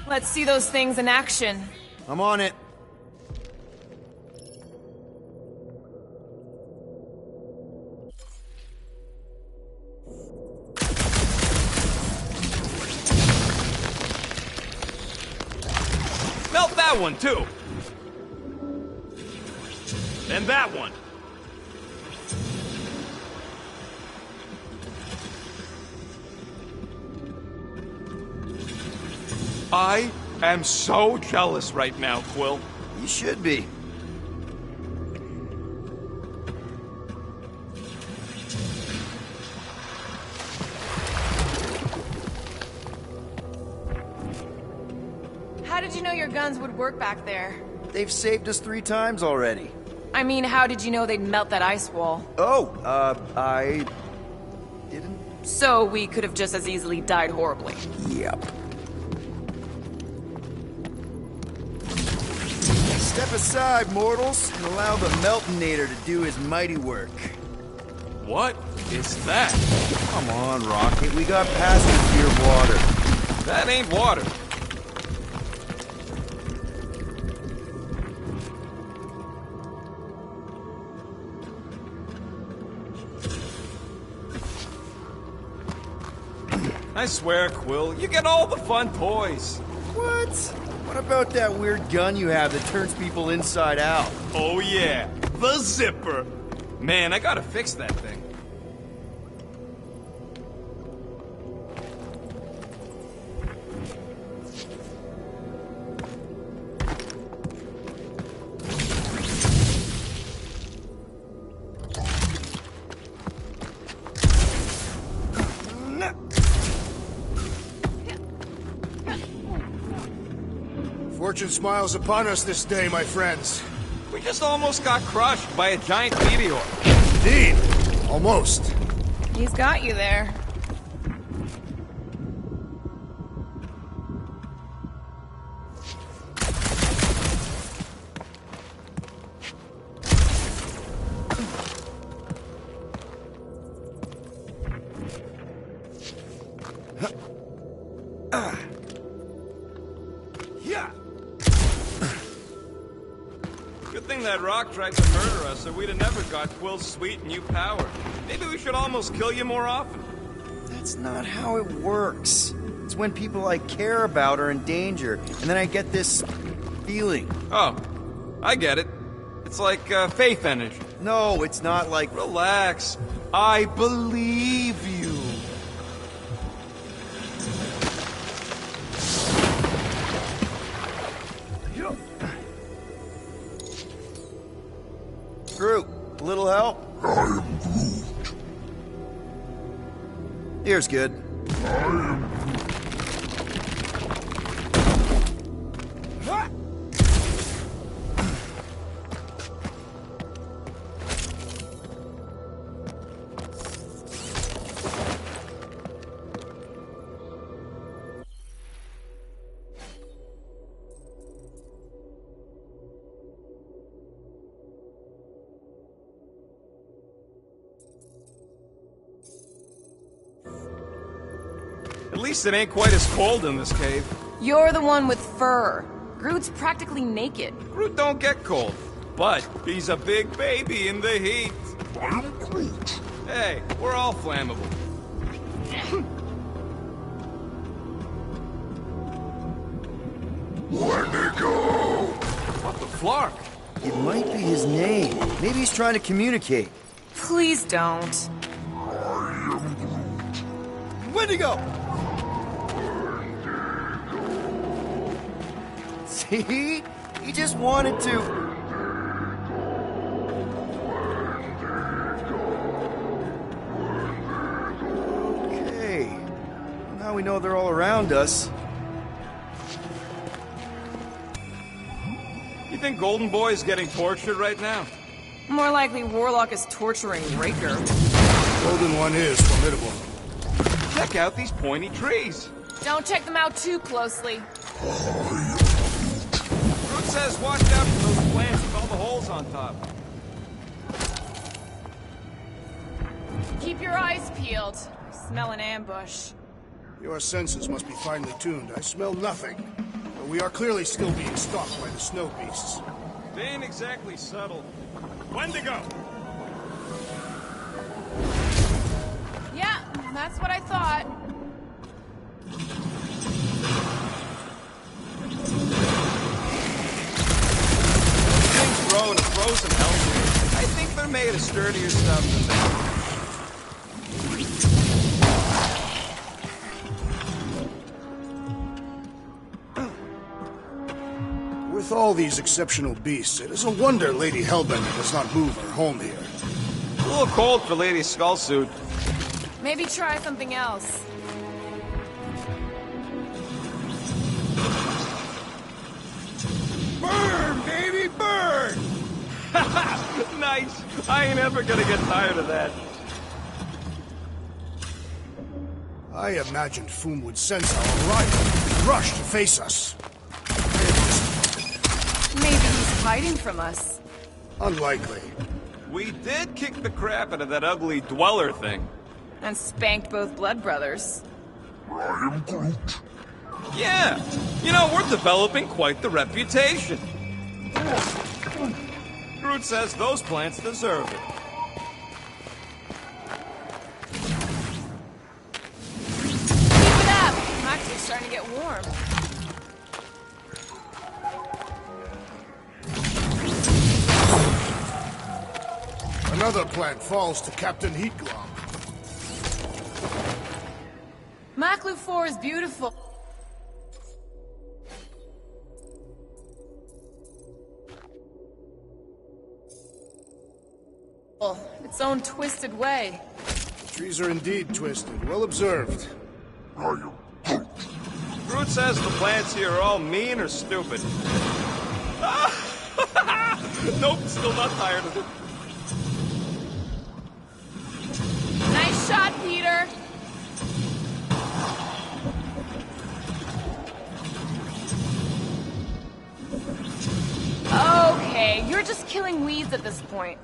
Let's see those things in action. I'm on it. Melt that one, too! And that one! I am so jealous right now, Quill. You should be. How did you know your guns would work back there? They've saved us 3 times already. I mean, how did you know they'd melt that ice wall? Oh, I didn't. So we could have just as easily died horribly. Yep. Step aside, mortals, and allow the Meltonator to do his mighty work. What is that? Come on, Rocket. We got past the fear of water. That ain't water. I swear, Quill, you get all the fun toys. What? What about that weird gun you have that turns people inside out? Oh yeah, the zipper. Man, I gotta fix that thing. Fortune smiles upon us this day, my friends. We just almost got crushed by a giant meteor. Indeed. Almost. He's got you there. Yeah. Good thing that rock tried to murder us, or we'd have never got Quill's sweet new power. Maybe we should almost kill you more often. That's not how it works. It's when people I care about are in danger, and then I get this feeling. Oh, I get it. It's like faith energy. No, it's not like... Relax. I believe you. Groot, a little help? I am Groot. Here's good. I am At least it ain't quite as cold in this cave. You're the one with fur. Groot's practically naked. Groot don't get cold, but he's a big baby in the heat. I am Groot. Hey, we're all flammable. Let me go. What the flark? It might be his name. Maybe he's trying to communicate. Please don't. I am Groot. Wendigo! See? He just wanted to... Okay. Now we know they're all around us. You think Golden Boy is getting tortured right now? More likely Warlock is torturing Raker. Golden One is formidable. Check out these pointy trees. Don't check them out too closely. Groot says watch out for those plants with all the holes on top. Keep your eyes peeled. I smell an ambush. Your senses must be finely tuned. I smell nothing. We are clearly still being stalked by the snow beasts. They ain't exactly subtle. Wendigo! Yeah, that's what I thought. Things grow in a frozen hellscape. I think they're made of sturdier stuff than that. With all these exceptional beasts, it is a wonder Lady Hellbender does not move her home here. A little cold for Lady Skullsuit. Maybe try something else. Burn, baby, burn! Nice. I ain't ever gonna get tired of that. I imagined Foom would sense our arrival and rush to face us. Maybe he's hiding from us. Unlikely. We did kick the crap out of that ugly Dweller thing. And spanked both blood brothers. I am Groot. Yeah. You know, we're developing quite the reputation. Groot says those plants deserve it. Keep it up! I'm actually starting to get warm. Another plant falls to Captain Heatglum. Maklu 4 is beautiful. Its own twisted way. The trees are indeed twisted. Well observed. I am Groot. Groot says the plants here are all mean or stupid. Nope, still not tired of it. Nice shot, Peter! Okay, you're just killing weeds at this point.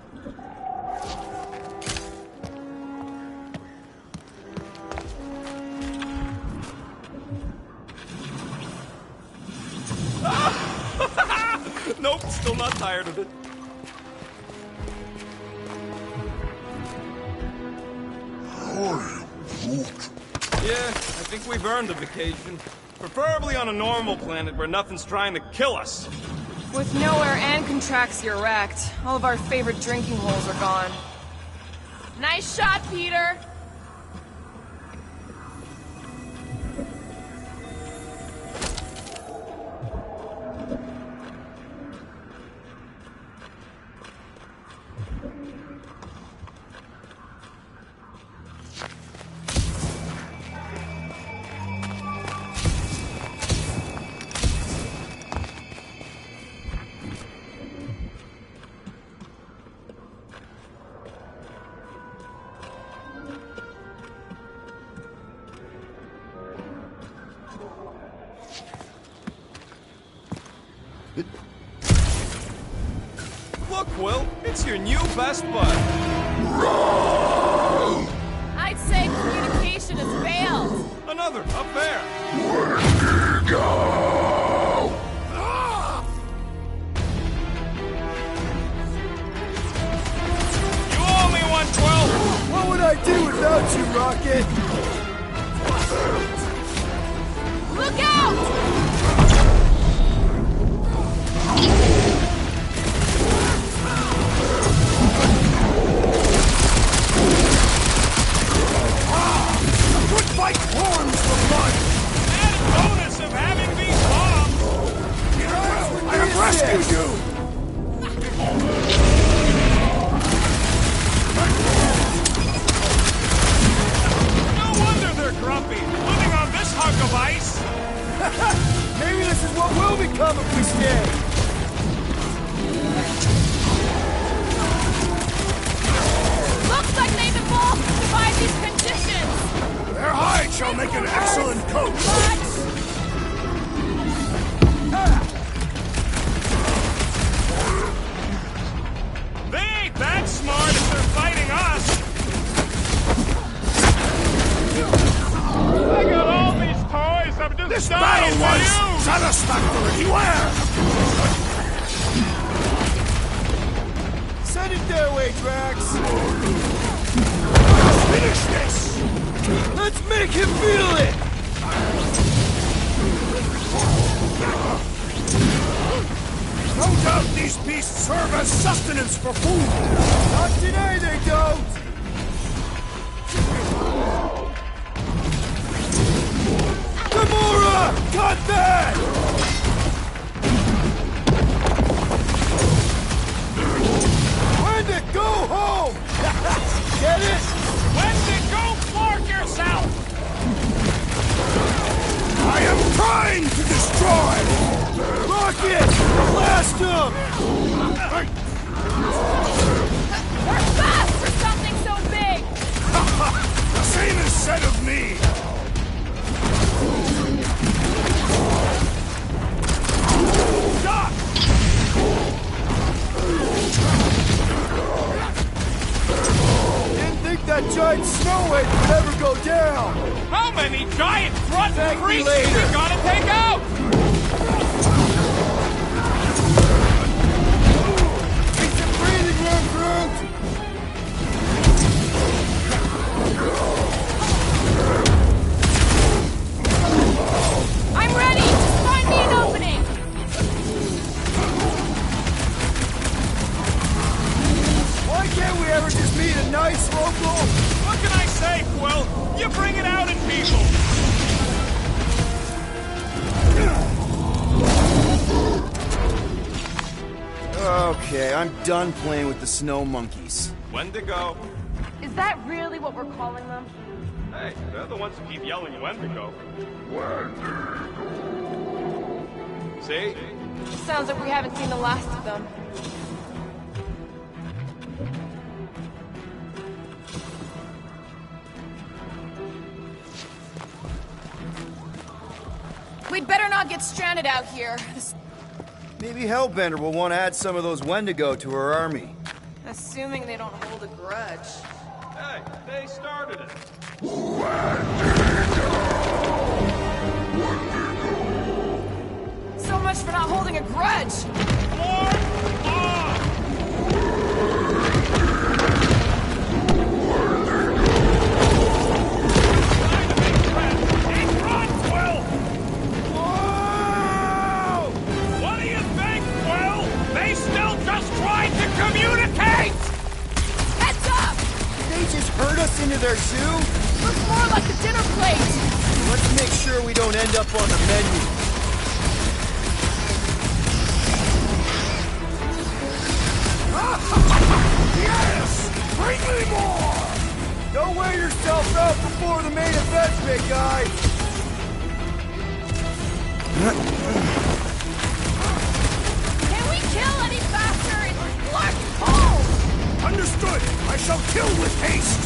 Nope, still not tired of it. I am Groot. Yeah, I think we've earned a vacation. Preferably on a normal planet where nothing's trying to kill us. With nowhere and Contraxia wrecked, all of our favorite drinking holes are gone. Nice shot, Peter! Look, Quill, it's your new best bud. I'd say communication has failed. Another, up there. Wendigo! You owe me one, Quill! What would I do without you, Rocket? Look out! Fight forms for blood! Added bonus of having these bombs! I have rescued you! No wonder they're grumpy, living on this hunk of ice! Maybe this is what we'll become if we stay. Looks like they've evolved to survive these conditions! Their hide shall make an excellent coat! They ain't that smart if they're fighting us! I got all these toys, I'm just This dying battle for was you! Satisfactory! Where? Send it their way, Drax! Finish this! Let's make him feel it! No doubt these beasts serve as sustenance for food! Not today, they don't! Gamora! Cut that! Wendigo, go home! Get it? Wendigo, Clark yourself! I am trying to destroy! Rocket! Blast him! We're fast for something so big! The same is said of me! Stop! Didn't think that giant snowhead would ever go down! How many giant front Thank you creatures later. we gotta take out? Get some breathing room, Groot! I'm ready! Just find me an opening! Why can't we ever just meet a nice local... What can I say, Quill? You bring it out in people! Okay, I'm done playing with the snow monkeys. Wendigo. Is that really what we're calling them? Hey, they're the ones who keep yelling Wendigo. See? Sounds like we haven't seen the last of them. We'd better not get stranded out here. Maybe Hellbender will want to add some of those Wendigo to her army. Assuming they don't hold a grudge. Hey, they started it. So much for not holding a grudge! More on! What do you think, Quill? They still just tried to communicate! Heads up! Did they just herd us into their zoo? Looks more like a dinner plate! Let's make sure we don't end up on the menu. Yes! Bring me more! Don't wear yourself out before the main event, big guy! Can we kill any faster? It's Clark cold! Understood! I shall kill with haste!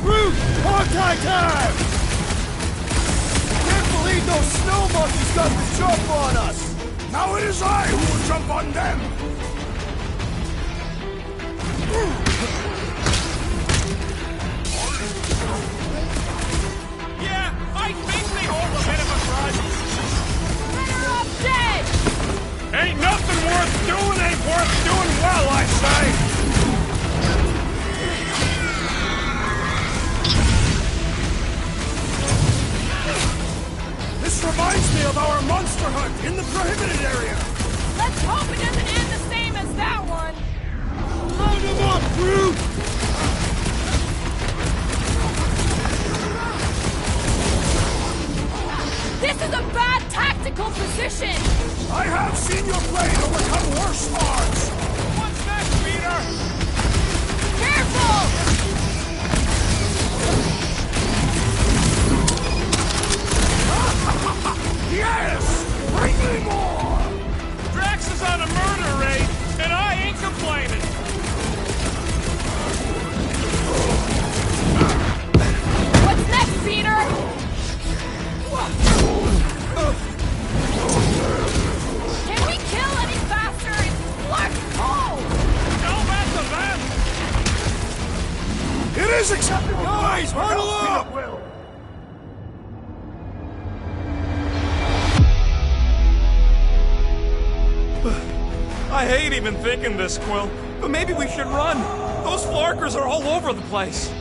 Groot! Hawkeye time! Can't believe those snow monkeys got the jump on us! Now it is I who will jump on them! Yeah, I think they hold a bit of a grudge. Better off dead! Ain't nothing worth doing ain't worth doing well, I say! This reminds me of our monster hunt in the prohibited area! Let's hope it doesn't end the same as that one! Round them up, Groot! This is a bad tactical position! I have seen your blade overcome worse odds! What's next, Peter? Careful! Yes! Bring me more! Drax is on a murder raid, and I ain't complaining. What's next, Peter? Can we kill any faster? It's Clark cold! No, that's a vent. It is acceptable! Guys, huddle up! I hate even thinking this, Quill, but maybe we should run. Those Flarkers are all over the place.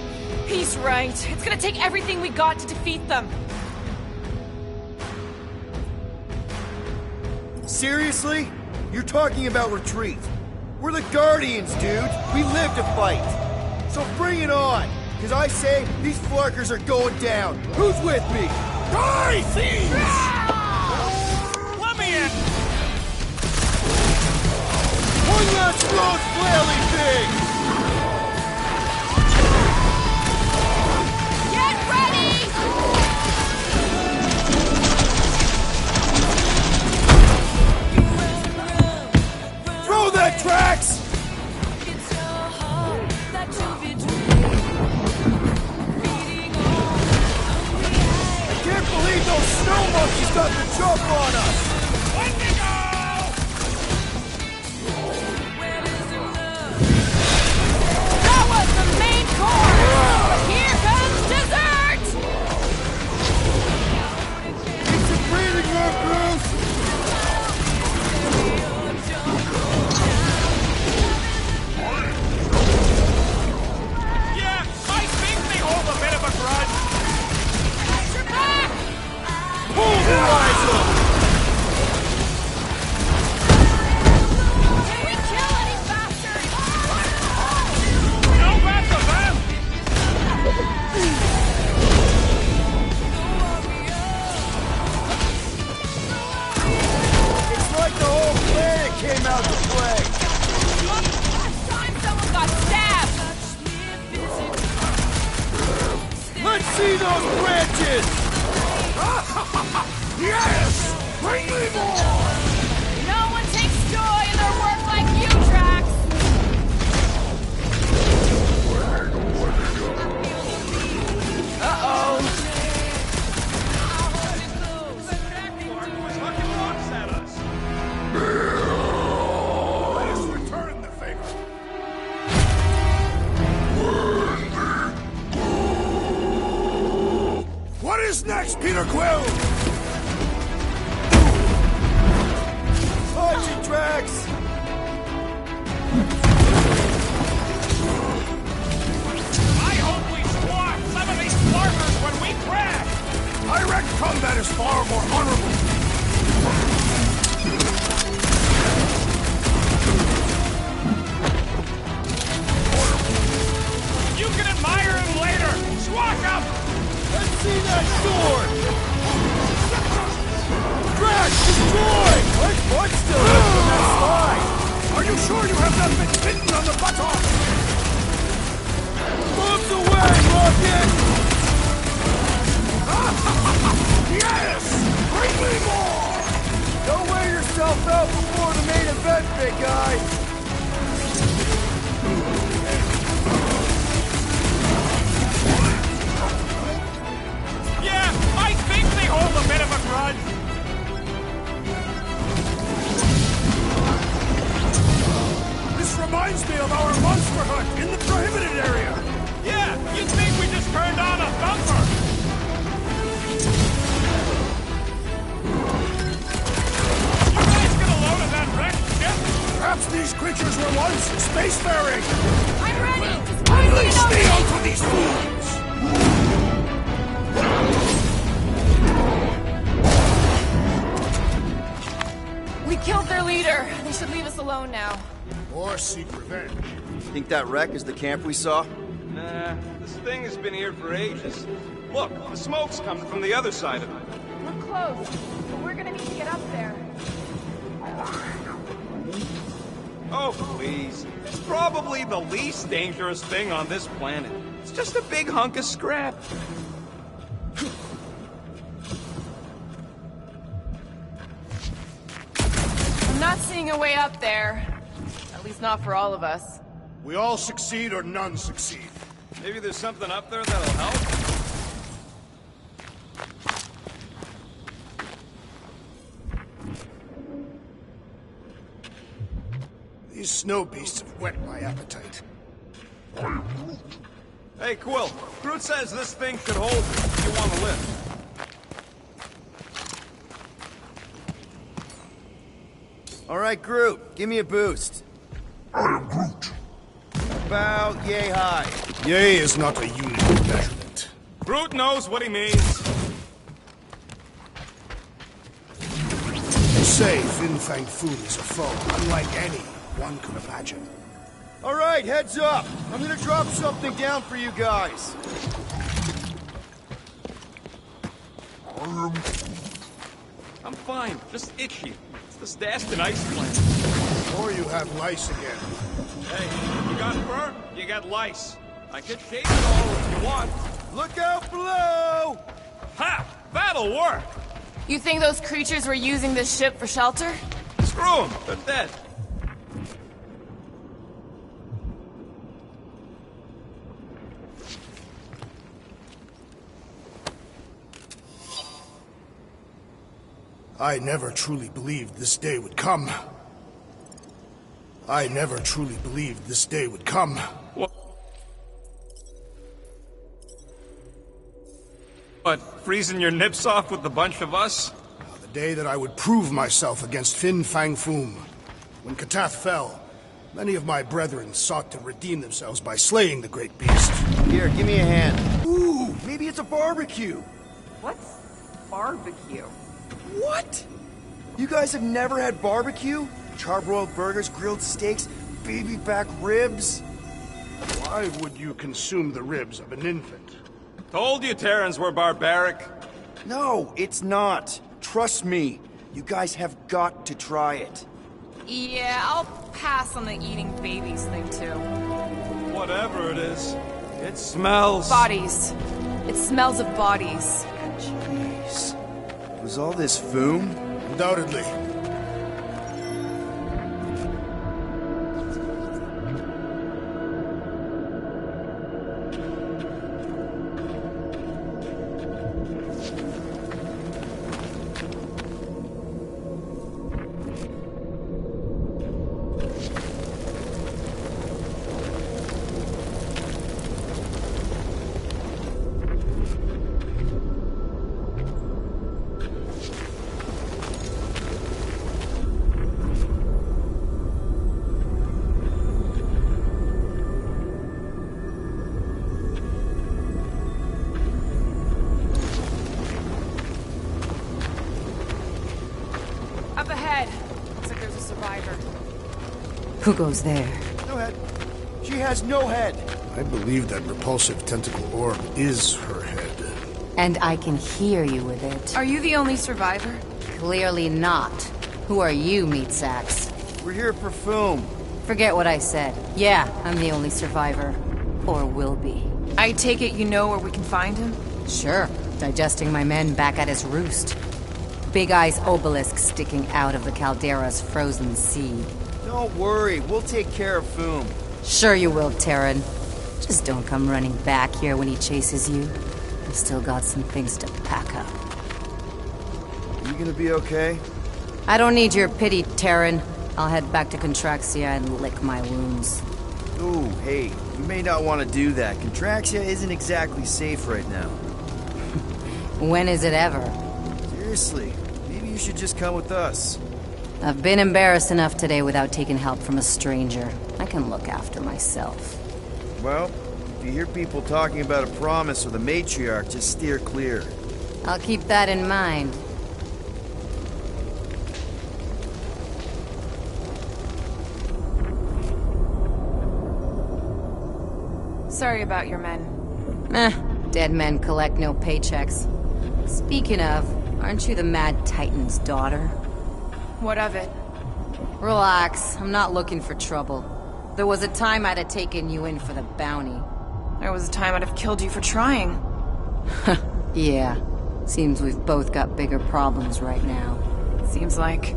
He's right. It's gonna take everything we got to defeat them. Seriously? You're talking about retreat. We're the Guardians, dude. We live to fight. So bring it on. Because I say these Flarkers are going down. Who's with me? Die, thieves! Let me in! One last road flailing thing! Get ready! Throw that Drax! I can't believe those snow monkeys got the jump on us! That was the main course! But here comes dessert! Keep some breathing room, Bruce! Yeah, I think they hold a bit of a grudge. You're back! Pulverize them! Can we kill any bastards? No bad to them! It's like the whole planet came out to play! Last time someone got stabbed! Let's see those branches! Yes! Bring me more! No one takes joy in their work like you, Drax! Uh-oh. Flark was hucking rocks at us. Let us return the favor. What is next, Peter Quill? Punch it, Drax! I hope we squash some of these Flarkers when we crash! I reckon combat is far more honorable. You can admire him later! Swag up! Let's see that sword! Drax, destroy! What's still left from that slide? Are you sure you have not been bitten on the buttock? Moves away, Rocket! Yes! Bring me more! Don't wear yourself out before the main event, big guy! Yeah, I think they hold a bit of a grudge. This reminds me of our monster hunt in the prohibited area. Yeah, you'd think we just turned on a thumper. You guys get a load of that wrecked ship? Perhaps these creatures were once spacefaring. I'm ready! Just point me Release me and onto these fools! We killed their leader. They should leave us alone now. Or seek revenge. Think that wreck is the camp we saw? Nah, this thing has been here for ages. Look, the smoke's coming from the other side of it. We're close, but we're gonna need to get up there. Oh, please. It's probably the least dangerous thing on this planet. It's just a big hunk of scrap. I'm not seeing a way up there. At least not for all of us. We all succeed or none succeed. Maybe there's something up there that'll help? These snow beasts have whet my appetite. Hey, Quill. Groot says this thing should hold you if you want to live. Alright, Groot, give me a boost. I am Groot. About yay high. Yay is not a unit of measurement. Groot knows what he means. They say Fin Fang Foom is a foe unlike any one could imagine. Alright, heads up. I'm gonna drop something down for you guys. I am I'm fine, just itchy. It's the Staston ice plant. Or you have lice again. Hey, you got fur, you got lice. I could shave it all if you want. Look out below! Ha! That'll work! You think those creatures were using this ship for shelter? Screw them, they're dead. I never truly believed this day would come. I never truly believed this day would come. What, freezing your nips off with a bunch of us? The day that I would prove myself against Fin Fang Foom. When Katath fell, many of my brethren sought to redeem themselves by slaying the great beast. Here, give me a hand. Ooh, maybe it's a barbecue. What's barbecue? What? You guys have never had barbecue? Charbroiled burgers, grilled steaks, baby back ribs? Why would you consume the ribs of an infant? Told you Terrans were barbaric. No, it's not. Trust me. You guys have got to try it. Yeah, I'll pass on the eating babies thing too. Whatever it is, it smells. Bodies. It smells of bodies. Jeez. Was all this Foom? Undoubtedly. Up ahead. Looks like there's a survivor. Who goes there? No head. She has no head. I believe that repulsive tentacle orb is her head. And I can hear you with it. Are you the only survivor? Clearly not. Who are you, meat sacks? We're here for Foom. Forget what I said. Yeah, I'm the only survivor. Or will be. I take it you know where we can find him? Sure. Digesting my men back at his roost. Big Eye's obelisk sticking out of the Caldera's frozen sea. Don't worry, we'll take care of Foom. Sure you will, Terran. Just don't come running back here when he chases you. I've still got some things to pack up. You gonna be okay? I don't need your pity, Terran. I'll head back to Contraxia and lick my wounds. Ooh, hey, you may not want to do that. Contraxia isn't exactly safe right now. When is it ever? Seriously, maybe you should just come with us. I've been embarrassed enough today without taking help from a stranger. I can look after myself. Well, if you hear people talking about a promise or the matriarch, just steer clear. I'll keep that in mind. Sorry about your men. Dead men collect no paychecks. Speaking of, aren't you the Mad Titan's daughter? What of it? Relax, I'm not looking for trouble. There was a time I'd have taken you in for the bounty. There was a time I'd have killed you for trying. Yeah, seems we've both got bigger problems right now. Seems like.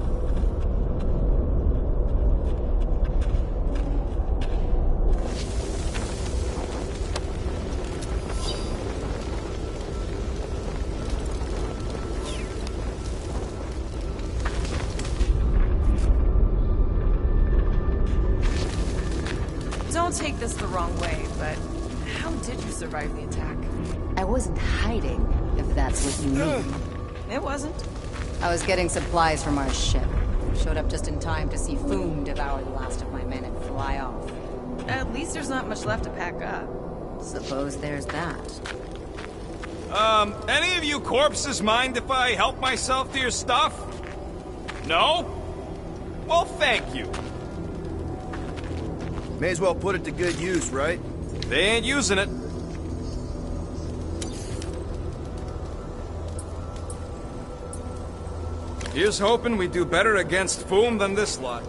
Don't take this the wrong way, but how did you survive the attack? I wasn't hiding, if that's what you mean. It wasn't. I was getting supplies from our ship. Showed up just in time to see Foom devour the last of my men and fly off. At least there's not much left to pack up. Suppose there's that. Any of you corpses mind if I help myself to your stuff? No? Well, thank you. May as well put it to good use, right? They ain't using it. Here's hoping we do better against Foom than this lot.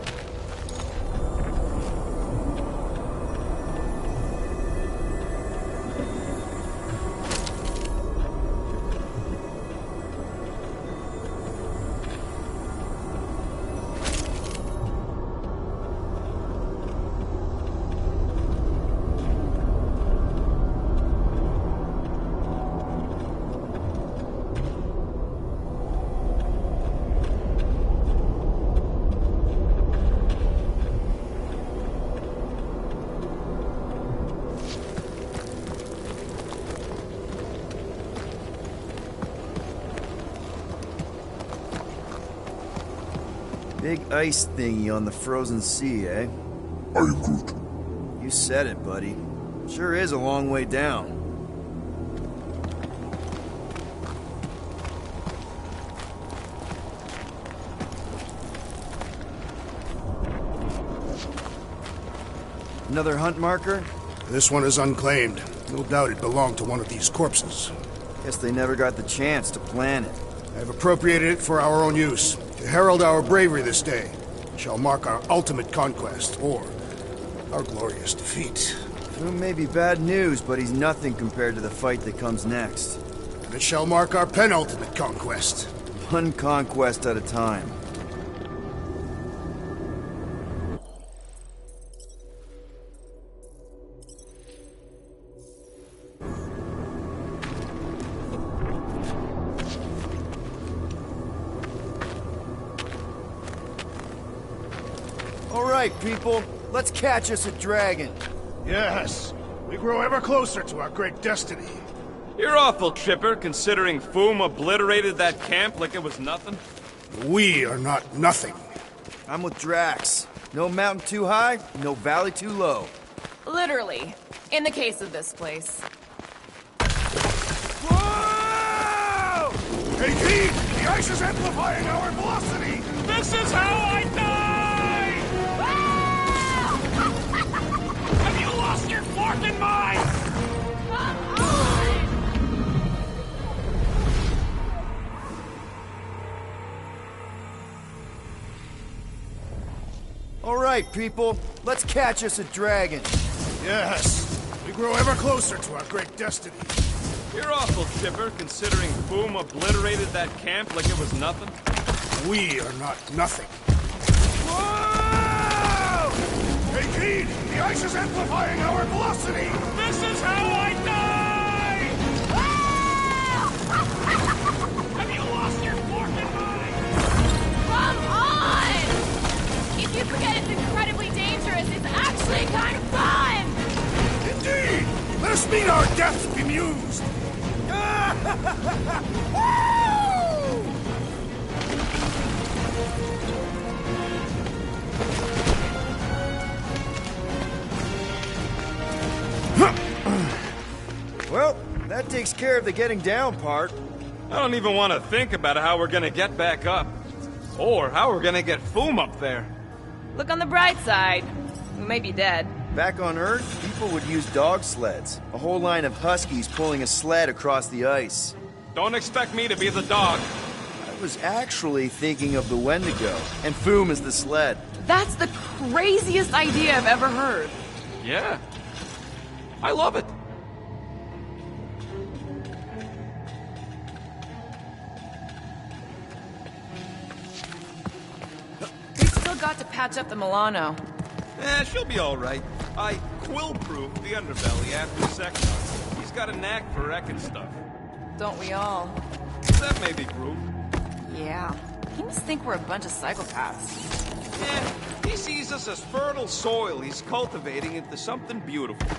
Big ice thingy on the frozen sea, eh? I am Groot. You said it, buddy. Sure is a long way down. Another hunt marker? This one is unclaimed. No doubt it belonged to one of these corpses. Guess they never got the chance to plan it. I have appropriated it for our own use, to herald our bravery this day. It shall mark our ultimate conquest, or our glorious defeat. Foom may be bad news, but he's nothing compared to the fight that comes next. And it shall mark our penultimate conquest. One conquest at a time. All right, people. Let's catch us a dragon. Yes, we grow ever closer to our great destiny. You're awful chipper, considering Foom obliterated that camp like it was nothing. We are not nothing. I'm with Drax. No mountain too high, no valley too low. Literally. In the case of this place. Whoa! Hey, Keith! The ice is amplifying our velocity! This is how I die! Have you lost your forking mind? All right, people. Let's catch us a dragon. Yes, we grow ever closer to our great destiny. You're awful chipper, considering Foom obliterated that camp like it was nothing. We are not nothing. Whoa! Hey, Keith! The ice is amplifying our velocity! This is how I die! Have you lost your forking mind? Come on! If you forget it's incredibly dangerous, it's actually kind of fun! Indeed! Let us meet our deaths bemused! Well, that takes care of the getting down part. I don't even want to think about how we're gonna get back up. Or how we're gonna get Foom up there. Look on the bright side. We may be dead. Back on Earth, people would use dog sleds. A whole line of huskies pulling a sled across the ice. Don't expect me to be the dog. I was actually thinking of the Wendigo, and Foom is the sled. That's the craziest idea I've ever heard. Yeah. I love it. We've still got to patch up the Milano. She'll be all right. I quill-proof the underbelly after Sector. He's got a knack for wrecking stuff. Don't we all? That may be Groot. Yeah. He must think we're a bunch of psychopaths. Yeah, he sees us as fertile soil he's cultivating into something beautiful.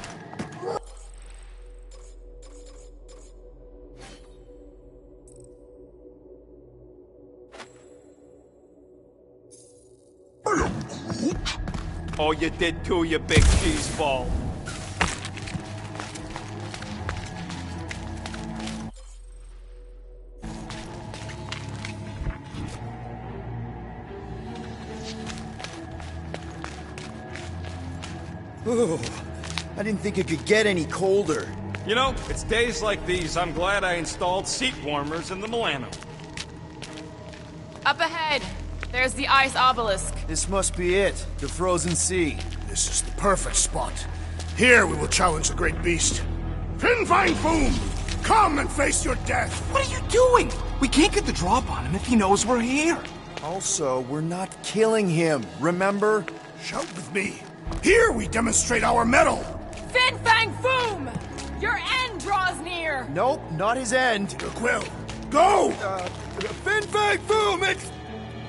Oh, you did too, you big cheese ball. Ooh, I didn't think it could get any colder. You know, it's days like these I'm glad I installed seat warmers in the Milano. Up ahead, there's the ice obelisk. This must be it, the frozen sea. This is the perfect spot. Here we will challenge the great beast. Fin Fang Foom! Come and face your death! What are you doing? We can't get the drop on him if he knows we're here. Also, we're not killing him, remember? Shout with me. Here we demonstrate our mettle! Fin Fang Foom! Your end draws near! Nope, not his end. The Quill, go! Fin Fang Foom, it's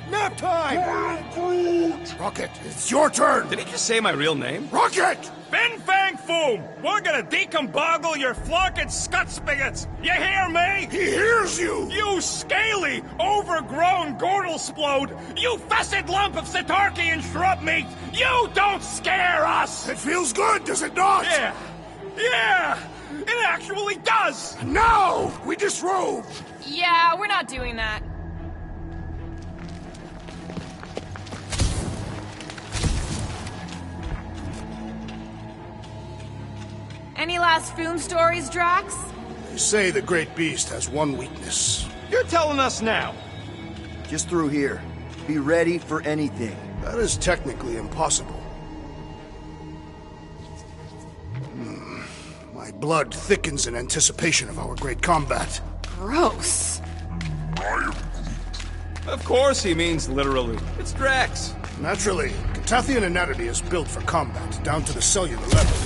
nap time! Rocket, it's your turn! Did he just say my real name? Rocket! Fin Fang Foom! We're gonna decomboggle your flunking scut spigots! You hear me? He hears you! You scaly, overgrown Gordlesplode! You fessed lump of Satarkian shrub meat! You don't scare us! It feels good, does it not? Yeah! Yeah! It actually does! Now, we disrobe! Yeah, we're not doing that. Any last Foom stories, Drax? They say the great beast has one weakness. You're telling us now. Just through here. Be ready for anything. That is technically impossible. My blood thickens in anticipation of our great combat. Gross. Of course he means literally. It's Drax. Naturally, Catathian anatomy is built for combat, down to the cellular level.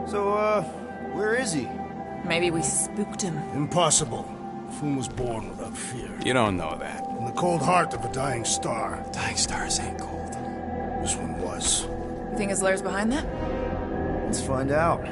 So, where is he? Maybe we spooked him. Impossible. Foom was born without fear. You don't know that. In the cold heart of a dying star. Dying stars ain't cold. This one was. You think his lair's behind that? Let's find out.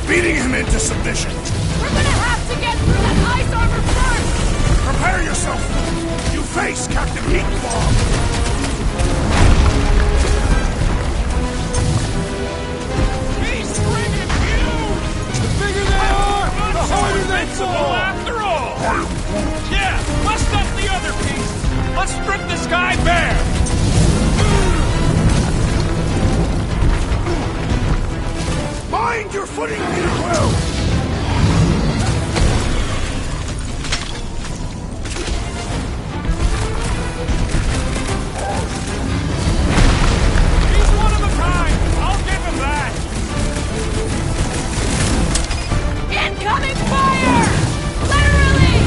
Beating him into submission. We're gonna have to get through that ice armor first! Prepare yourself. You face Captain Heatbomb. He's friggin' huge! The bigger they are, the harder they fall! After all! Yeah, let's dump the other piece! Let's strip this guy bare! Mind your footing, Peter Quill! He's one of a kind! I'll give him that! Incoming fire! Literally!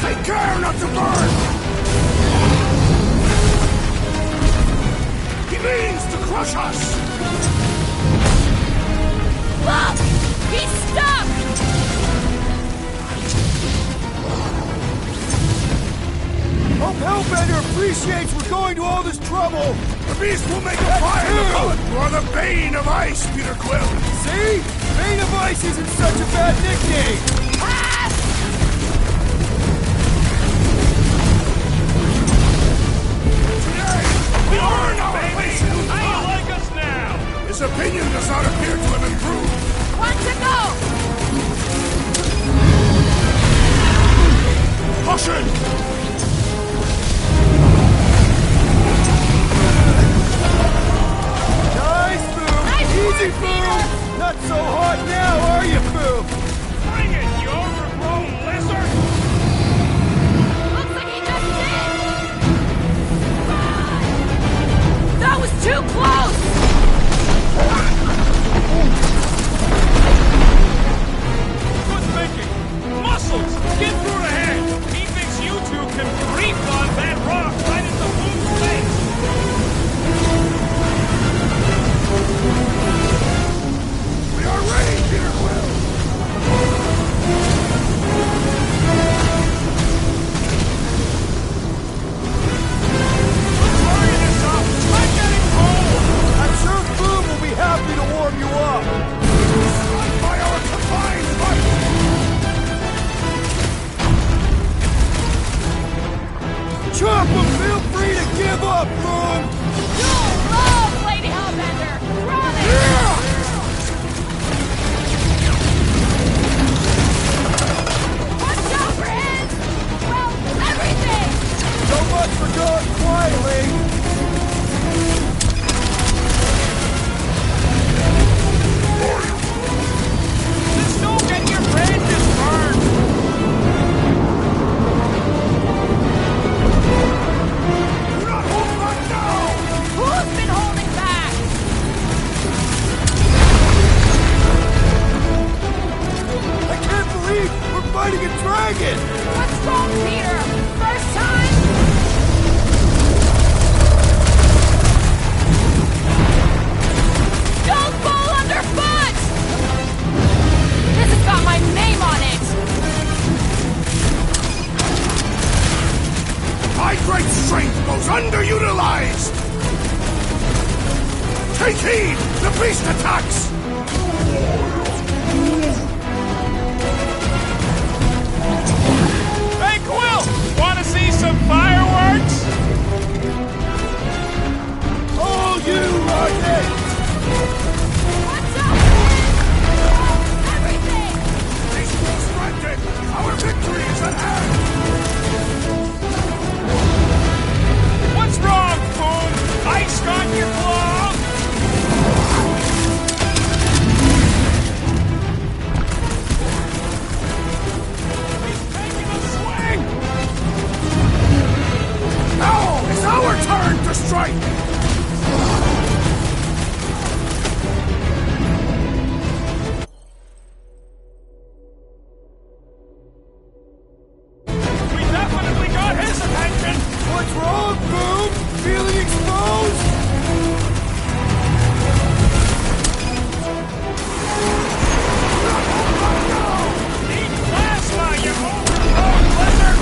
Take care not to burn! He means to crush us! Look! He's stuck! Hope Hellbender appreciates we're going to all this trouble! The beast will make a fire in the boat! You are the Bane of Ice, Peter Quill! See? Bane of Ice isn't such a bad nickname! Burn, baby! How you like us now? His opinion does not appear to have improved. One to go! Caution! Nice, Boom! Easy, Boom! Not so hot now, are you, Boom? Bring it, you overgrown lizard! Looks like he just did! Run! That was too close! Good thinking! Muscles! Get through the head! He thinks you two can creep on that rock right into Boom's face! We are ready, Peter Quill! Hurry this up! I'm getting cold! I'm sure Boom will be happy to warm you up! By our combined might! Chop him! Feel free to give up, Boom! You'll love Lady Hellbender! Promise! Watch out for him! Well, everything! So much for going quietly! Just don't get your branches burned! Do not hold back now! Who's been holding back? I can't believe we're fighting a dragon! What's wrong, Peter? First time? Don't fall underfoot! This has got my name on it! My great strength goes underutilized! Take heed! The beast attacks! Hey, Quill! Wanna see some fireworks? Oh, you rocket! Watch out! Everything! Beast will stranded! Our victory is at hand! What's wrong, Boom? Ice got your glove? He's taking a swing! Now is our turn to strike! We definitely got his attention! What's wrong, Boom? Feeling exposed? Eat plasma, you overgrown lizard!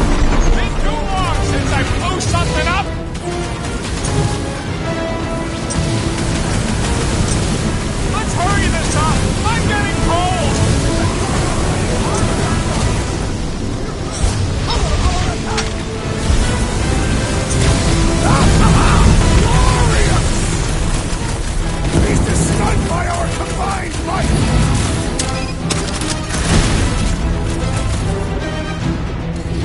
Been too long since I blew something up! Let's hurry this up! I'm getting cold! Beast is stunned by our combined might!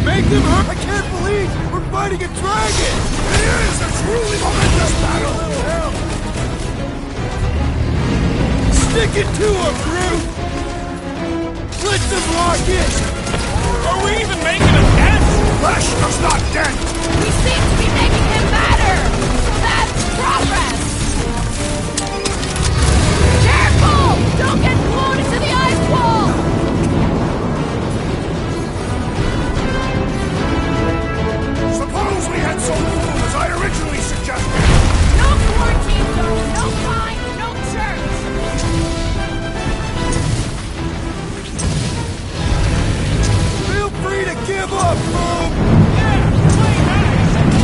Make them hurt! I can't believe we're fighting a dragon! It is a truly momentous battle! Stick it to him, Groot! Let them lock in! Are we even making a dent? Flesh does not dent! We seem to be making him better! That's progress! Careful! Don't get glued into the ice wall! Suppose we had so little as I originally suggested! No quarantine zone, no fine, no church! Feel free to give up, Boom! Yeah, play nice!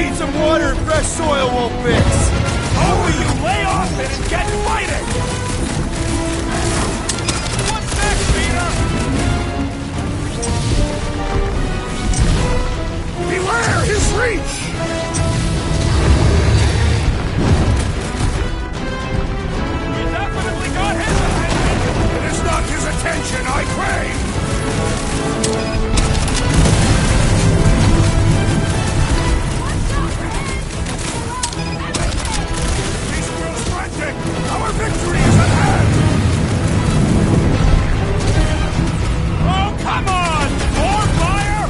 need some water and fresh soil won't fix. How will you lay off it and get fighting? What's next, Peter? Beware his reach! You definitely got his attention. It is not his attention I crave! These girls frantic! Our victory is at hand! Oh, come on! More fire!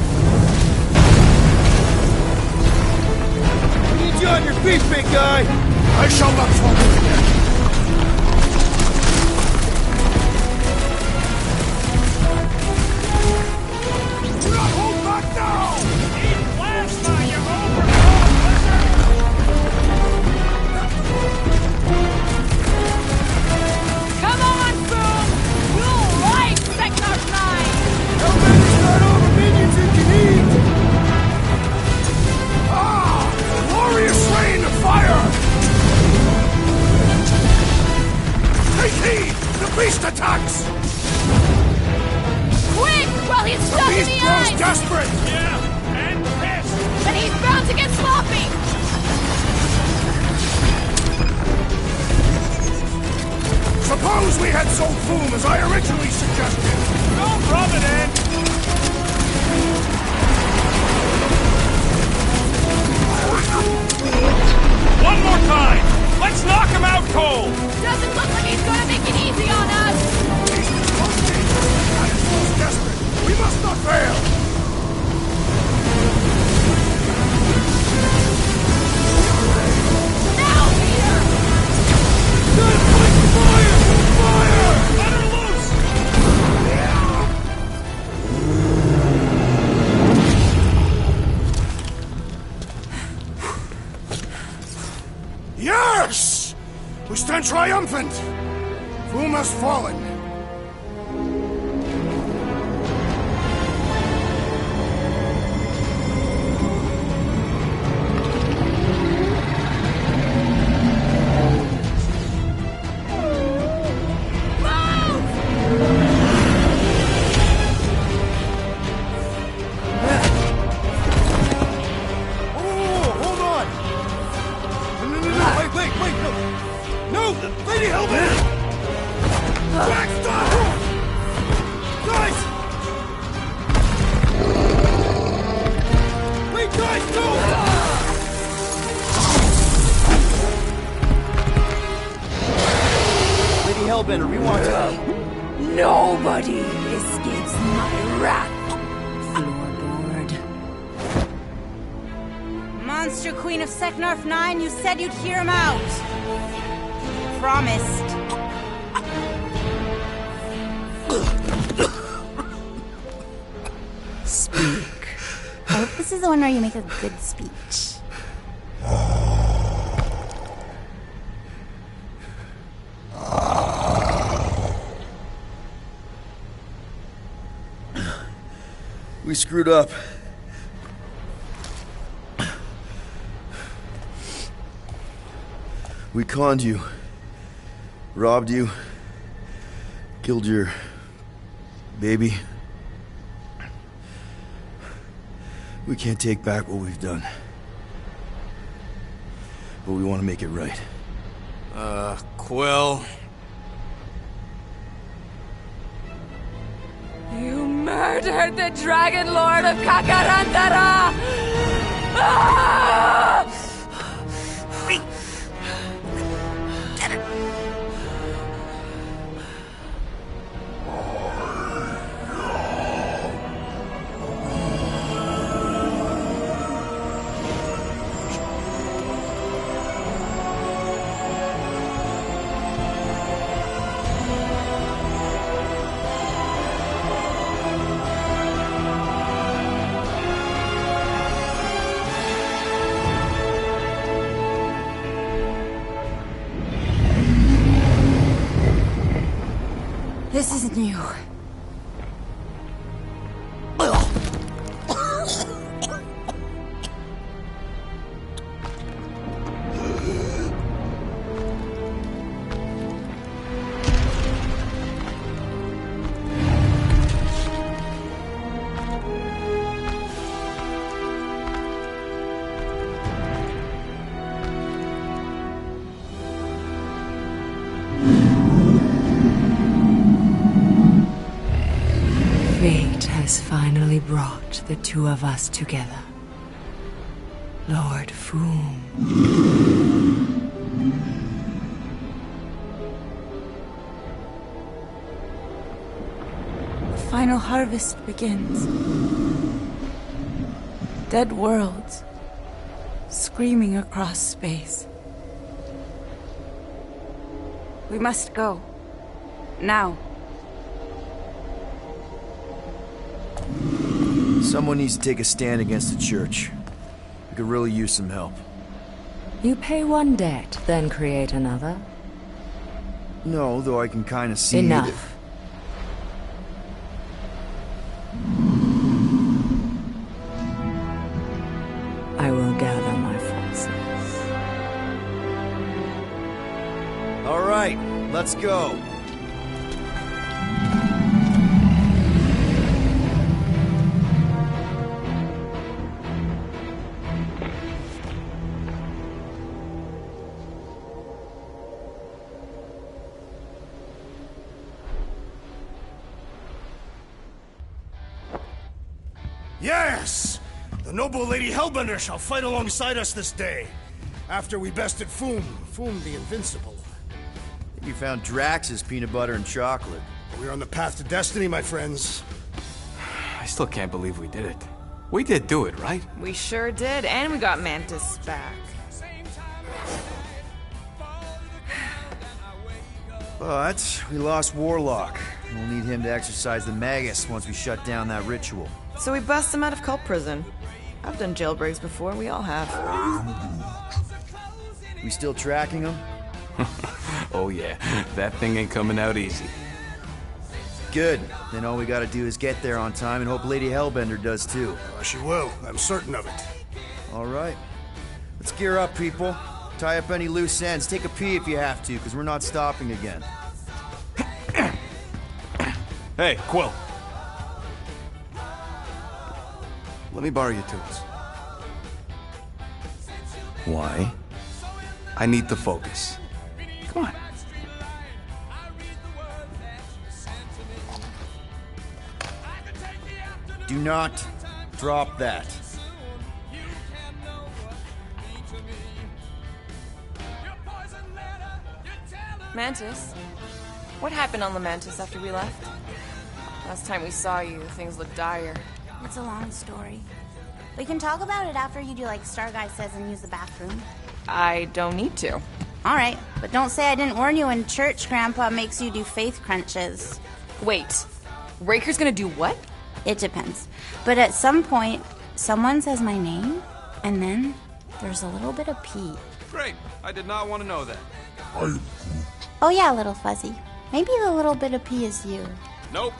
We need you on your feet, big guy. I shall not falter again. Do not hold back now! Eat plasma, you overgrown lizard! Come on, Boom! You'll like Sector 9! Hellbenders start over minions you can eat. Ah! Glorious rain of fire! Take heed! The beast attacks! Quick! While he's The stuck in beast the grows ice! desperate! Yeah, and pissed! And he's bound to get sloppy! Suppose we had sold Foom as I originally suggested! Don't rub it in! One more time! Let's knock him out cold! Doesn't look like he's gonna make it easy on us! Beast is most dangerous and is most desperate! We must not fail! Now, Peter! Let her loose! Yes! We stand triumphant! Foom has fallen! Oh, hold on. No, wait, no. No, Lady Hellbender! Blackstone! Guys! Wait, guys, no! Lady Hellbender, we want you. Nobody escapes my wrath. Floorboard. Monster Queen of Seknarf 9, you said you'd hear him out. Promised. Speak. I hope this is the one where you make a good speech. We screwed up. We conned you. Robbed you. Killed your baby. We can't take back what we've done. But we want to make it right. Quill. You murdered the Dragon Lord of Kakarandara! Ah! This isn't you. has finally brought the two of us together. Lord Foom. The final harvest begins. Dead worlds, screaming across space. We must go. Now. Someone needs to take a stand against the church. We could really use some help. You pay one debt, then create another. No, though I can kind of see Enough. I will gather my forces. All right, let's go. Yes! The noble Lady Hellbender shall fight alongside us this day. After we bested Foom the Invincible. You found Drax's peanut butter and chocolate. We're on the path to destiny, my friends. I still can't believe we did it. We did do it, right? We sure did, and we got Mantis back. But we lost Warlock. We'll need him to exercise the Magus once we shut down that ritual. So we bust him out of cult prison. I've done jailbreaks before, we all have. We still tracking him? Oh yeah, that thing ain't coming out easy. Good. Then all we gotta do is get there on time and hope Lady Hellbender does too. She will. I'm certain of it. All right. Let's gear up, people. Tie up any loose ends. Take a pee if you have to, because we're not stopping again. Hey, Quill. Let me borrow your tools. Why? I need to focus. Come on. Do not drop that. Mantis? What happened on the Mantis after we left? Last time we saw you, things looked dire. It's a long story. We can talk about it after you do like Starguy says and use the bathroom. I don't need to. Alright, but don't say I didn't warn you when church grandpa makes you do faith crunches. Wait, Raker's gonna do what? It depends. But at some point, someone says my name, and then there's a little bit of pee. Great. I did not want to know that. Oh yeah, little fuzzy. Maybe the little bit of pee is you. Nope.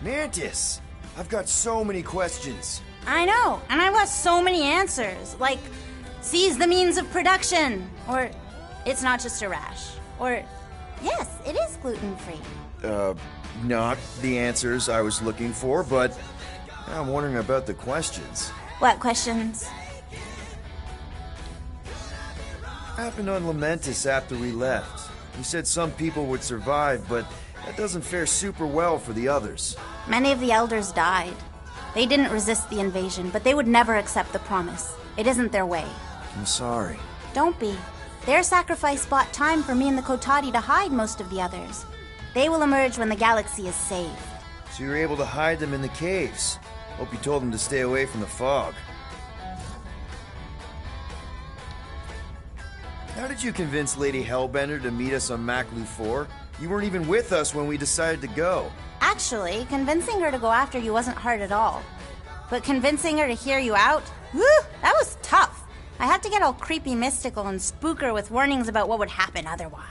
Mantis! I've got so many questions. I know, and I've got so many answers. Like, seize the means of production. Or, it's not just a rash. Or, yes, it is gluten-free. Not the answers I was looking for, but I'm wondering about the questions. What questions? What happened on Lamentis after we left? You said some people would survive, but that doesn't fare super well for the others. Many of the elders died. They didn't resist the invasion, but they would never accept the promise. It isn't their way. I'm sorry. Don't be. Their sacrifice bought time for me and the Kotati to hide most of the others. They will emerge when the galaxy is saved. So you were able to hide them in the caves. Hope you told them to stay away from the fog. How did you convince Lady Hellbender to meet us on Maklu 4? You weren't even with us when we decided to go. Actually, convincing her to go after you wasn't hard at all. But convincing her to hear you out? Whew, that was tough. I had to get all creepy mystical and spook her with warnings about what would happen otherwise.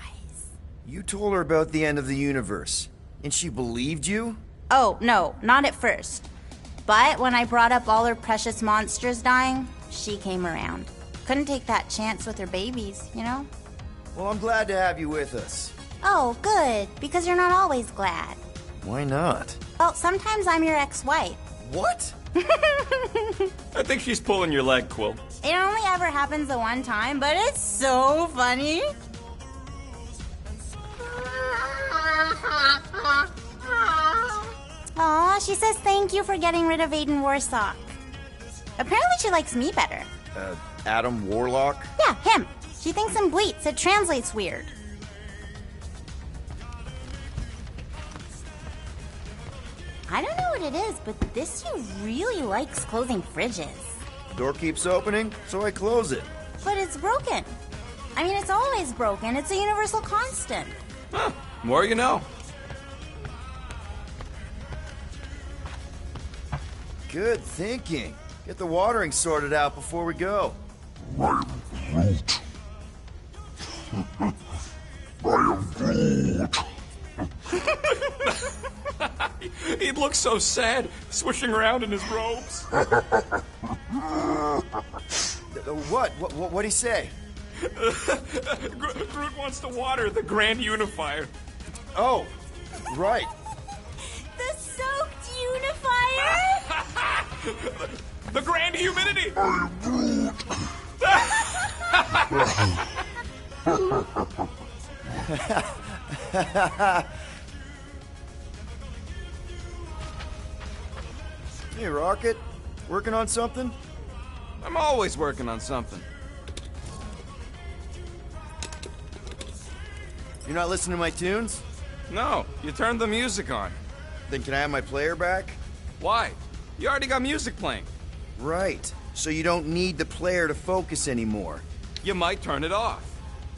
You told her about the end of the universe, and she believed you? Oh, no, not at first. But when I brought up all her precious monsters dying, she came around. Couldn't take that chance with her babies, you know? Well, I'm glad to have you with us. Oh, good, because you're not always glad. Why not? Well, sometimes I'm your ex-wife. What? I think she's pulling your leg, Quill. It only ever happens the one time, but it's so funny. Aw, she says thank you for getting rid of Aiden Warsock. Apparently she likes me better. Adam Warlock? Yeah, him. She thinks I'm bleats. It translates weird. I don't know what it is, but this you really likes closing fridges. Door keeps opening, so I close it. But it's broken. I mean, it's always broken. It's a universal constant. Huh. More you know. Good thinking. Get the watering sorted out before we go. I am Groot. I am Groot. He'd look so sad, swishing around in his robes. What'd he say? Groot wants to water the Grand Unifier. Oh, right. The soaked unifier? The Grand Humidity! I am Groot. Hey, Rocket. Working on something? I'm always working on something. You're not listening to my tunes? No, you turned the music on. Then can I have my player back? Why? You already got music playing. Right. So you don't need the player to focus anymore. You might turn it off.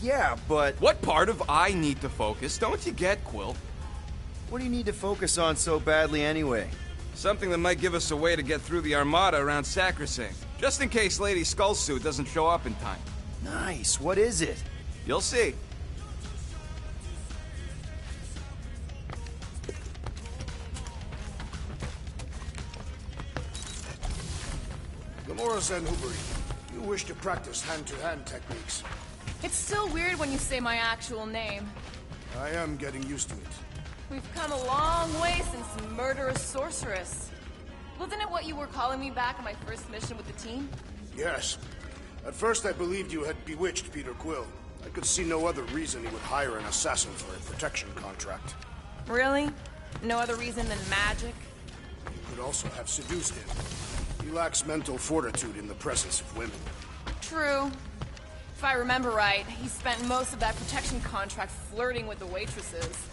Yeah, but... What part of I need to focus don't you get, Quill? What do you need to focus on so badly anyway? Something that might give us a way to get through the Armada around Sacrosanct, just in case Lady Skullsuit doesn't show up in time. Nice. What is it? You'll see. Gamora Zenhubri, you wish to practice hand-to-hand techniques. It's still weird when you say my actual name. I am getting used to it. We've come a long way since Murderous Sorceress. Wasn't it what you were calling me back on my first mission with the team? Yes. At first I believed you had bewitched Peter Quill. I could see no other reason he would hire an assassin for a protection contract. Really? No other reason than magic? You could also have seduced him. He lacks mental fortitude in the presence of women. True. If I remember right, he spent most of that protection contract flirting with the waitresses.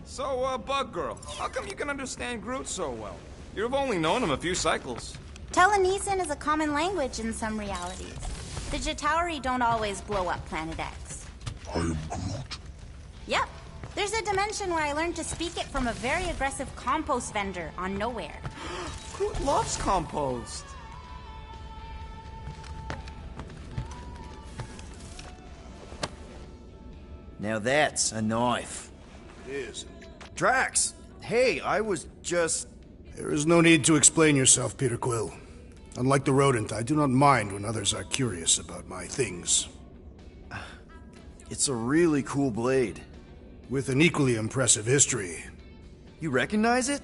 So, Bug Girl, how come you can understand Groot so well? You've only known him a few cycles. Telenesin is a common language in some realities. The Chitauri don't always blow up Planet X. I am Groot. Yep. There's a dimension where I learned to speak it from a very aggressive compost vendor on Nowhere. Groot loves compost. Now that's a knife. It is. Drax! Hey, I was just... There is no need to explain yourself, Peter Quill. Unlike the rodent, I do not mind when others are curious about my things. It's a really cool blade. With an equally impressive history. You recognize it?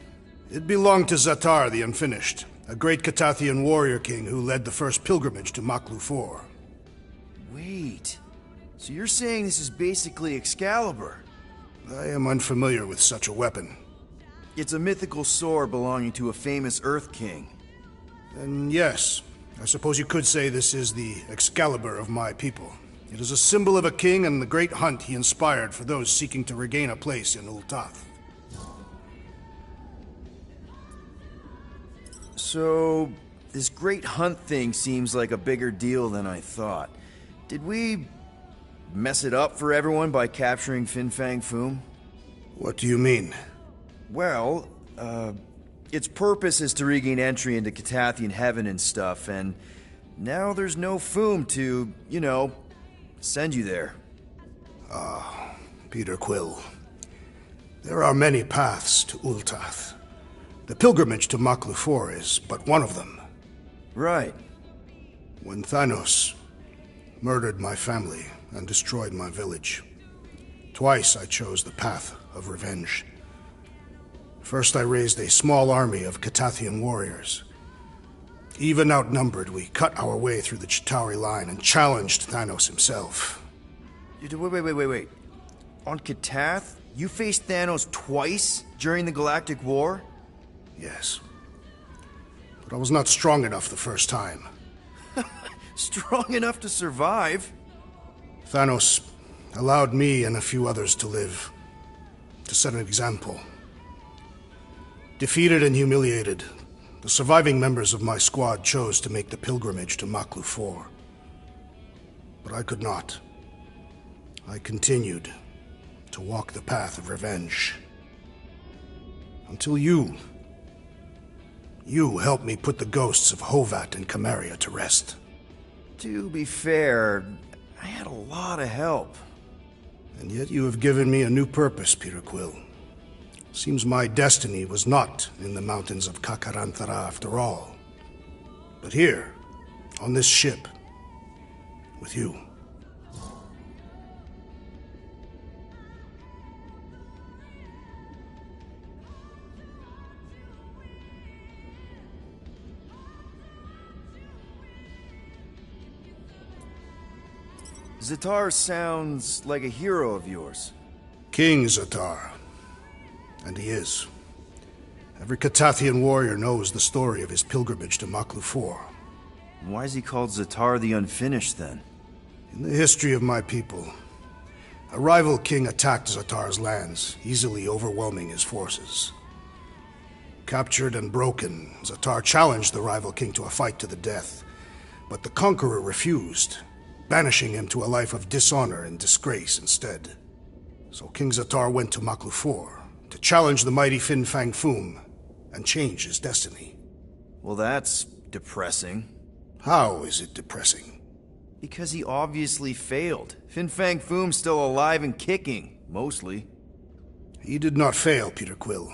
It belonged to Zatar the Unfinished, a great Catathian warrior king who led the first pilgrimage to Maklu 4. Wait. So you're saying this is basically Excalibur? I am unfamiliar with such a weapon. It's a mythical sword belonging to a famous Earth King. And yes, I suppose you could say this is the Excalibur of my people. It is a symbol of a king and the great hunt he inspired for those seeking to regain a place in Ultath. So, this great hunt thing seems like a bigger deal than I thought. Did we mess it up for everyone by capturing Fin Fang Foom? What do you mean? Well, its purpose is to regain entry into Catathian heaven and stuff, and now there's no Foom to, you know, send you there. Peter Quill. There are many paths to Ultath. The pilgrimage to Maklu 4 is but one of them. Right. When Thanos murdered my family and destroyed my village, twice I chose the path of revenge. First I raised a small army of Catathian warriors. Even outnumbered, we cut our way through the Chitauri line and challenged Thanos himself. Wait. On Katath, you faced Thanos twice during the Galactic War? Yes. But I was not strong enough the first time. Strong enough to survive? Thanos allowed me and a few others to live, to set an example. Defeated and humiliated, the surviving members of my squad chose to make the pilgrimage to Maklu 4. But I could not. I continued to walk the path of revenge. Until you helped me put the ghosts of Hovat and Camarria to rest. To be fair, I had a lot of help. And yet you have given me a new purpose, Peter Quill. Seems my destiny was not in the mountains of Kakaranthara after all, but here, on this ship, with you. Zatar sounds like a hero of yours. King Zatar. And he is. Every Katathian warrior knows the story of his pilgrimage to Maklu 4. Why is he called Zatar the Unfinished, then? In the history of my people, a rival king attacked Zatar's lands, easily overwhelming his forces. Captured and broken, Zatar challenged the rival king to a fight to the death, but the conqueror refused, banishing him to a life of dishonor and disgrace instead. So King Zatar went to Maklu 4, to challenge the mighty Fin Fang Foom and change his destiny. Well, that's depressing. How is it depressing? Because he obviously failed. Fin Fang Foom's still alive and kicking, mostly. He did not fail, Peter Quill.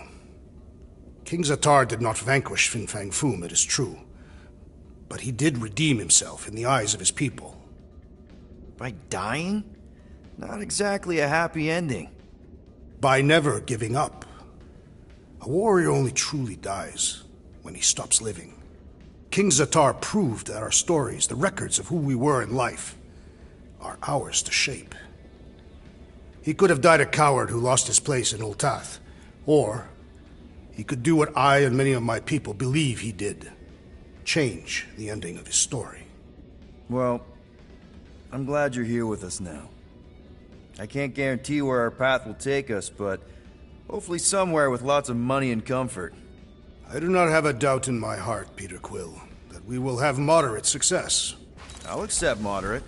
King Zatar did not vanquish Fin Fang Foom, it is true. But he did redeem himself in the eyes of his people. By dying? Not exactly a happy ending. By never giving up. A warrior only truly dies when he stops living. King Zatar proved that our stories, the records of who we were in life, are ours to shape. He could have died a coward who lost his place in Ultath, or he could do what I and many of my people believe he did. Change the ending of his story. Well, I'm glad you're here with us now. I can't guarantee where our path will take us, but hopefully somewhere with lots of money and comfort. I do not have a doubt in my heart, Peter Quill, that we will have moderate success. I'll accept moderate.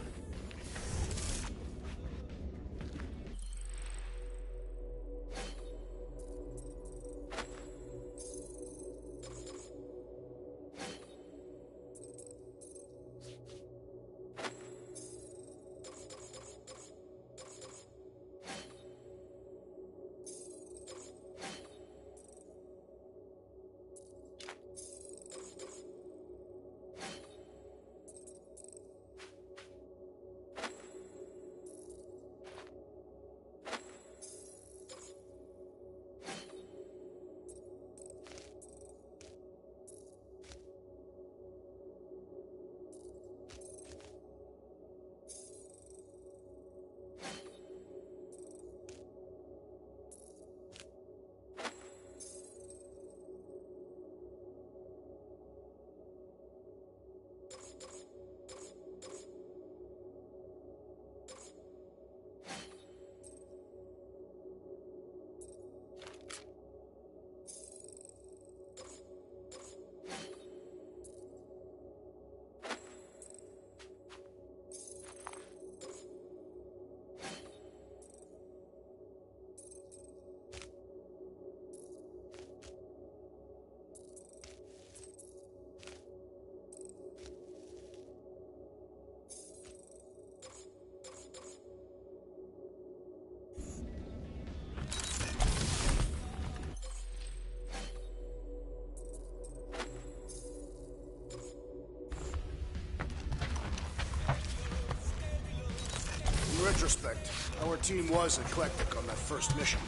In retrospect, our team was eclectic on that first mission.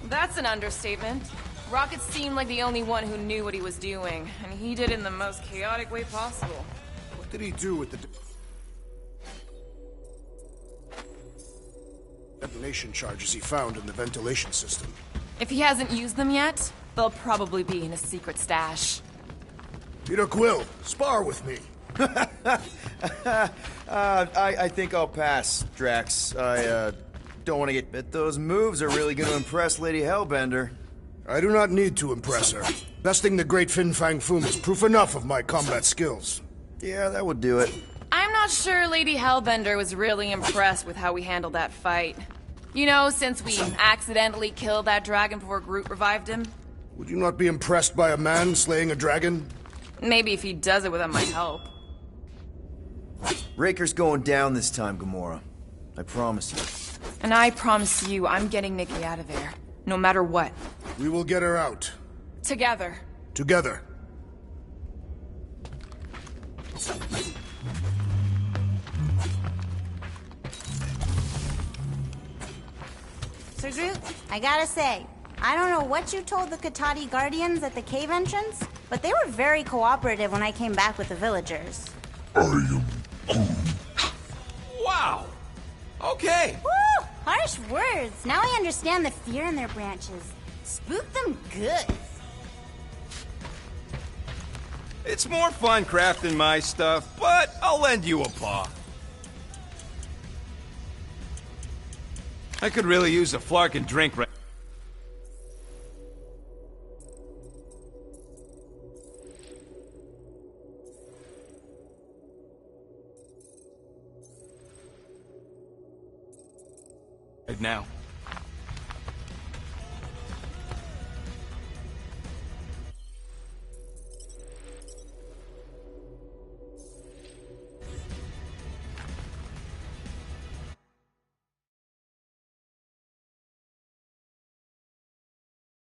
That's an understatement. Rocket seemed like the only one who knew what he was doing, and he did it in the most chaotic way possible. What did he do with the detonation charges he found in the ventilation system? If he hasn't used them yet, they'll probably be in a secret stash. Peter Quill, spar with me. I think I'll pass, Drax. I don't want to get... But those moves are really going to impress Lady Hellbender. I do not need to impress her. Besting the great Fin Fang Foom is proof enough of my combat skills. Yeah, that would do it. I'm not sure Lady Hellbender was really impressed with how we handled that fight. You know, since we accidentally killed that dragon before Groot revived him. Would you not be impressed by a man slaying a dragon? Maybe if he does it without my help. Raker's going down this time, Gamora. I promise you. And I promise you, I'm getting Nikki out of there. No matter what. We will get her out. Together. Together. Sir Groot, I gotta say, I don't know what you told the Katati Guardians at the cave entrance, but they were very cooperative when I came back with the villagers. I am Groot. Wow! Okay! Woo! Harsh words. Now I understand the fear in their branches. Spook them good. It's more fun crafting my stuff, but I'll lend you a paw. I could really use a Flarkin drink right... now.